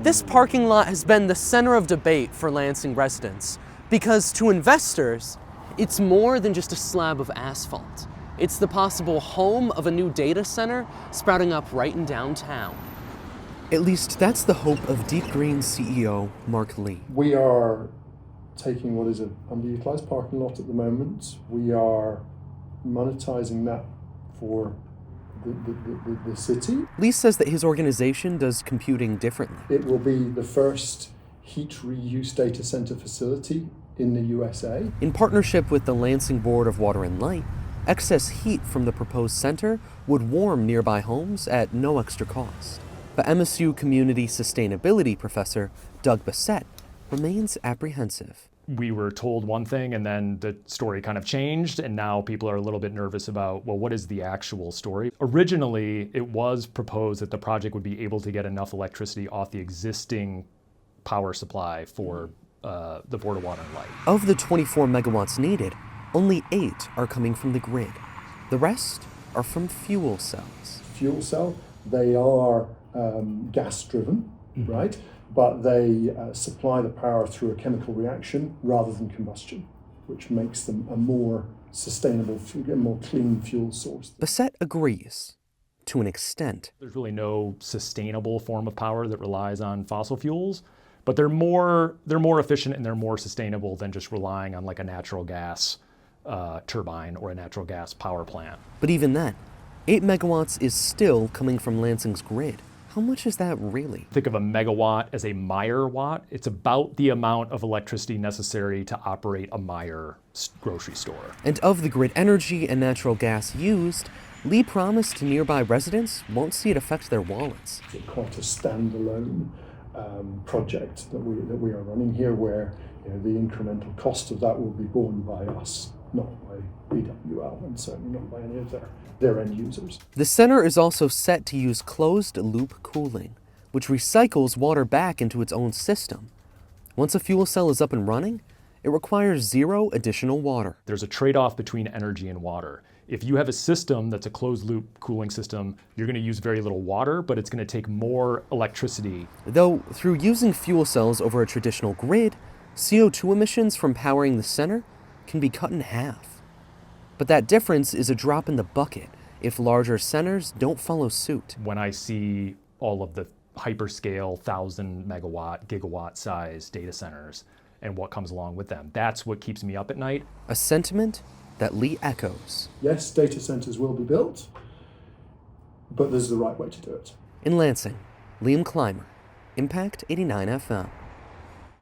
This parking lot has been the center of debate for Lansing residents because to investors, it's more than just a slab of asphalt. It's the possible home of a new data center sprouting up right in downtown. At least that's the hope of Deep Green's CEO, Mark Lee. We are taking what is an underutilized parking lot at the moment. We are monetizing that for the city. Lee says that his organization does computing differently. It will be the first heat reuse data center facility in the USA. In partnership with the Lansing Board of Water and Light, excess heat from the proposed center would warm nearby homes at no extra cost. But MSU Community Sustainability professor Doug Bessette remains apprehensive. We were told one thing and then the story kind of changed, and now people are a little bit nervous about, well, what is the actual story? Originally, it was proposed that the project would be able to get enough electricity off the existing power supply for the Board of Water and Light. Of the 24 megawatts needed, only 8 are coming from the grid. The rest are from fuel cells. Fuel cell, they are gas-driven, right? But they supply the power through a chemical reaction rather than combustion, which makes them a more sustainable, more clean fuel source. Bessette agrees, to an extent. There's really no sustainable form of power that relies on fossil fuels, but they're more efficient and they're more sustainable than just relying on like a natural gas turbine or a natural gas power plant. But even then, 8 megawatts is still coming from Lansing's grid. How much is that really? Think of a megawatt as a Meijer watt. It's about the amount of electricity necessary to operate a Meijer grocery store. And of the grid energy and natural gas used, Lee promised nearby residents won't see it affect their wallets. It's quite a standalone project that we are running here, where the incremental cost of that will be borne by us, not by BWL, and certainly not by any of their end users. The center is also set to use closed-loop cooling, which recycles water back into its own system. Once a fuel cell is up and running, it requires 0 additional water. There's a trade-off between energy and water. If you have a system that's a closed-loop cooling system, you're going to use very little water, but it's going to take more electricity. Though, through using fuel cells over a traditional grid, CO2 emissions from powering the center can be cut in half. But that difference is a drop in the bucket if larger centers don't follow suit. When I see all of the hyperscale 1,000 megawatt, gigawatt size data centers and what comes along with them, that's what keeps me up at night. A sentiment that Lee echoes. Yes, data centers will be built, but there's the right way to do it. In Lansing, Liam Clymer, Impact 89 FM.